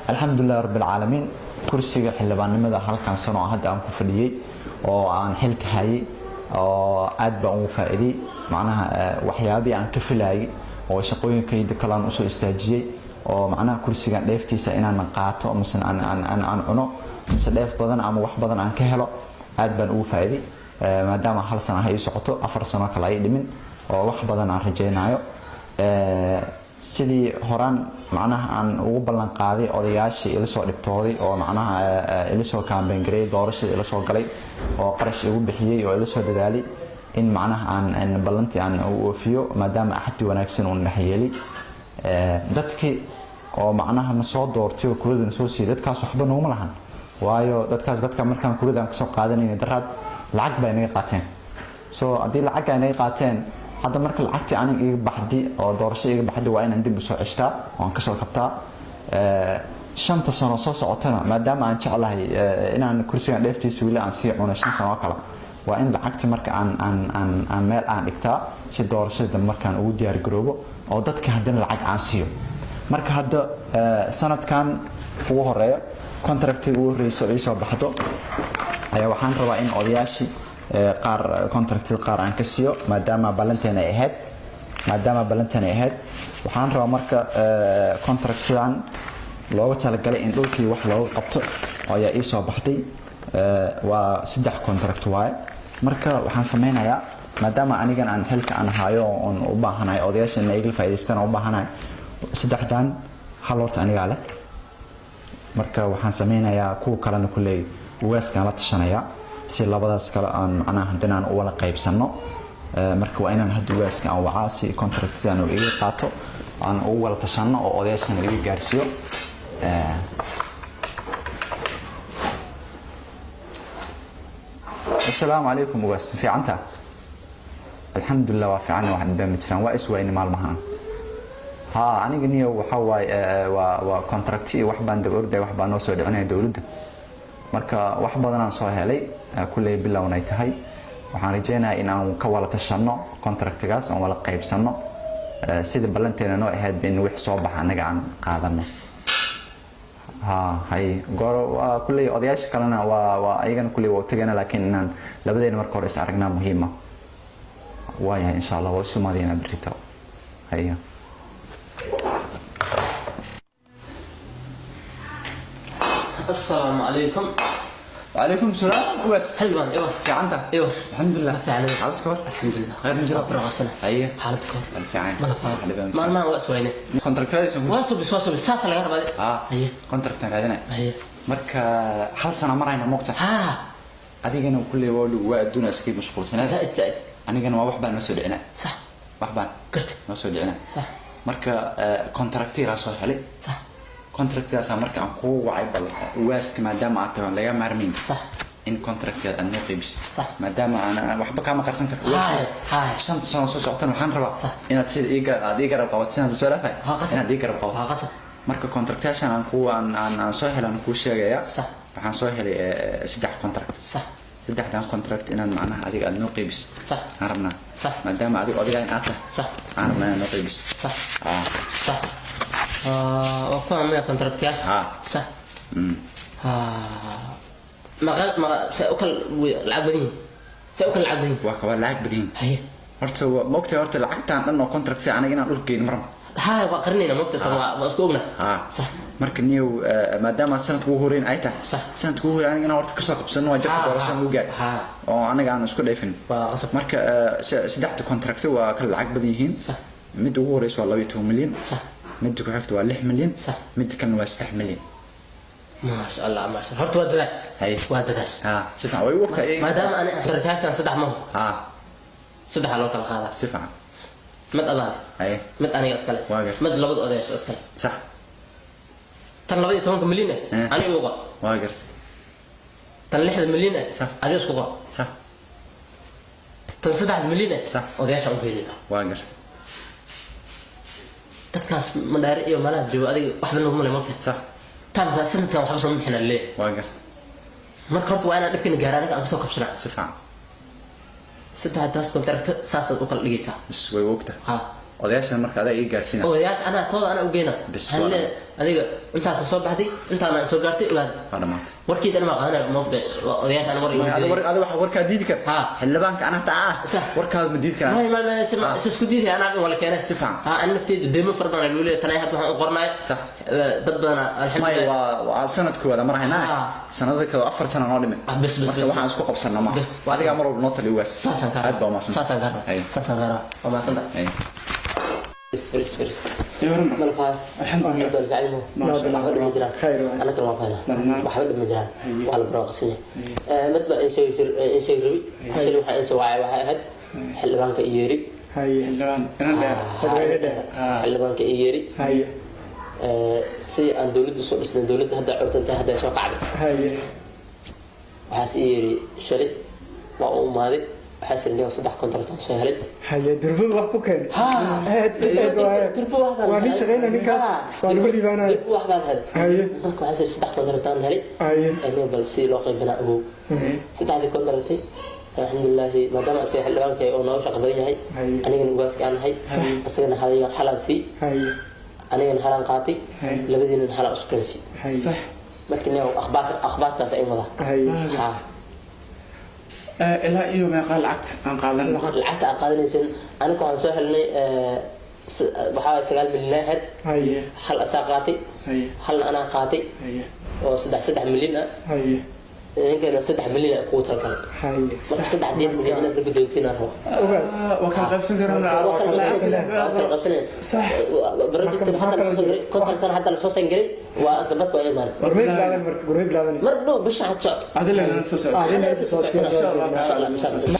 الحمد لله رب العالمين كرسيga xildhibaanimada halkan sano hadda aan ku fadhiyay oo aan xilka hayay oo aad baan ugu faa'iiday macnaha waxyaabi aan ka filayay oo shaqooyinkayda kala aan u soo istaajiyay oo macnaha kursiga dheeftiisa inaan qaato ama aan cuno mise dheef badan ama wax badan aan ka helo aad baan ugu faa'iiday maadaama hal sano ay socoto 4 sano kale ay dhimin oo wax badan aan rajaynayo sidii horaan macnaha aan ugu ballan qaaday odayaashii ila soo dhibtooday oo macnaha ila soo campaign gareey doorashada ila soo galay oo qarash igu bixiyay oo ila soo dadaalay in macnaha aan ballantii aan u oofiyo maadaama axad wanaagsan uu naxyeelay dadkii oo macnaha ma soo doortay oo kuladana soo siiyay dadkaas waxba nooma lahan waayo dadkaas dadka markaan kuladaan ka soo qaadanayna daraad lacag bay naga qaateen soo hadii lacag ay naga qaateen hadda marka lacagtii aan iga baxdi oo doorashada iga baxdi waa inaan dib u soo ceshtaa oo aan ka soo kabtaa shanta sano soo socotana maadaama aan jeclahay inaan kursiga dheeftiisa wili aan sii cuno 5 sano kale waa in lacagti marka aan meel aan dhigtaa si doorashada markaan ugu diyaar garoobo oo dadka haddana lacag aan siiyo marka hadda sanadkan ugu horeeyo contractiga ugu horeeyay oo soo baxdo ayaa waxaan rabaa in odayaashii qaar contracted qaar aan ka siiyo maadaama ballanteena ay ahayd waxaan rabaa marka contractidan looga talagalay in dhulkii wax looga qabto ayaa ii soo baxday waa 3 contract waaye marka waxaan sameynayaa maadaama anigan aan xilka aan haayo oo u baahanahay odayaasha inay iga faa'iideystaan oo u baahanahay 3dan hal horta aniga leh marka waxaan sameynayaa kuwa kalena kulay ugaaskan la tashanaya si labadaas kale aan macnaha hadaan u wala qaybsano marka waa inaan hadda ugaaskan aan wacaa si contractidan uu iga qaato aan u wala tashano oo odayaashan iga gaarsiyo السلام عليكم وبس في عنتا الحمد لله وافي عنا واحد بمجران واسوين مالمها ها انا قنيه waxa way waa contracti wax baan dib orday wax baan noo soo dhicinay dawladda marka wax badan aan soo helay kulay bilownay tahay waxaan rajaynayaa in aan ka wala tashano contractigaas oo wala qaybsano sida ballanteena noo ahayd in wax soo baxa anaga aan qaadano hay goro kulay odayaasha kalena waa ayagana kulay waa tagana laakiin inaan labadeena marka hore is aragnaa muhiim ah waayahay insha Allah waa sumadeena birito haya السلام عليكم. وعليكم السلام بس حلوان ايوه في عندك ايوه الحمد لله فعلا حالتك كور الحمد لله خير من جرب برغسنا ايوه حالتك كور في عين ما واسوينه كونتراكت واسو بس لا غير بعد هي كونتراكت هذانا هي marka hal sana marayna moqta adigana kulli waa adduuna iska mashquulsanaa زائد anigana waa wax baan noo soo dhicinaa صح wax baan قلت noo soo dhicinaa صح marka contractiga soo helay صح contractigaas marka aan ku wacay bal waaska maadaama aad tahay laga maarmin صح in contractiga aan noo qaybis صح maadaama aan waxba ka ma qarsan karo هاي shan sano soo socotana waxaan rabaa صح inaad sida iga garab qabato sida soo laafay inaad iga garab qabato ها قصد marka contractation aan soo helan ku sheegaya صح waxaan soo helay 3 contract صح 3 contract inaan macnaha adiga aad noo qaybis صح aan rabnaa صح maadaama adiga odaga in aad tahay صح aan rabnaa noo qaybis صح صح وكان معي كونتراكتير صح ما سأكل العبدين سأكل العبدين waa kaba lacag badin هي horta moogtay horta lacagtaan dhan oo contract si aniga inaan dhulkeen maran هاي وقرنينا مقطع كما اسكوغنا صح marka niyo maadaama sanadku ugu horeyn ay tahay صح sanadku ugu horeyn aniga horta ka soo qabsano waa jabka doorasho ugu gaar oo aniga aan isku dheefin وقصب marka saddexda contract waa kala lacag badan yihiin صح mid ugu horeyso waa 12 milyan صح mid ku xigta waa 6 milyan صح mid kalena waa 3 milyan ما شاء الله ما شاء الله هرت وداس هاي وداس sifa way waqti ay ما دام انا درتها كان صدح ما صدح لو كان هذا sifa مد أضال هاي مد أنا أسكال مد لبض أديش أسكال صح تن لبض 8 مليون أنا يوقع واقر تن 1 مليون صح أديش قوة صح تن 7 مليون صح أديش أقول لي واقر تتكاس من دار إيه مالات جو أدي واحد منهم اللي ممكن صح تام سنة كم حبس من حنا الليل واقر مركرت وأنا أدفن جارانك أنا سوق بسرعة sifa سدها داس كنت ساسة أكل ليسا بس way waqti odayaashan marka adaa ii gaarsiina odayaasha ana tooda ana u geena hal adiga intaas soo baxday intaana soo gaartay ogaad dhamaad warkiidana ma qaadana moogta odayaasha ana war adiga waxa warka diidi kar xildhibaanka ana taa warkaad ma diidi kar ma isku diiday ana wala keenay sifan ana nafteedu deemo farban ay luulay tanay had waxaan u qornay sax dad badan alxamdulillah waa sanadkooda mar haynaa sanadka 4 sano noo dhimay bas waxaan isku qabsanaa ma adiga mar walba noo tali ugaas saasan ka aad baa ma saasan ka oo ma sanad فرست يورم ملفها الحمد لله عبد العلم ما شاء الله بدي مجران خير انا كما فانا بحب المجران وعلى براقسيه مدبا شيء ربي شيء waxa soo waay waxa ahayd xilbaanka iyeri hay xilbaan xilbaanka iyeri hay si aan dawladdu soo dhisnay dawladda hadda curtanta hadda soo kacday hay waxaas iyeri shalay waa u maaday حاسس إني أصدق كونترات سهلة. هيا دربوا وحبوا كان. دربوا واحد. وأنا شغالة نكاس. وأنا بقولي بنا. دربوا واحد هذا. هيا. أنكم حاسس صدق كونترات هلي. هيا. أنا بلسي لاقي بنا أبوه. صدق هذه كونتراتي. الحمد لله ما دام أسيح الآن كي أنا وش أقبلني هاي. أنا كن جواز كان هاي. أصلا أنا هاي حلال في. هيا. أنا كن حلال قاطي. لبدين الحلال أسكنسي. صح. لكن أخبار كاس أي مضى. هيا. إلا إيوه ما قال عقد أن قال العقد أقادني سن أنا كان سهلني بحاول سجال من النهد هيا هل أساقاتي هيا هل أنا قاتي هيا وسدح مليون هيا يمكن 6 مليون قوة الكلام هيا 6 مليون أنا في بدوتين أروح وبس وكان قبسن كرامنا وكان قبسن صح برجت حتى الصوص إنجلي وأثبت وإيمان قريب لا مرة بش عاد شاط هذا اللي أنا سوسة إن شاء الله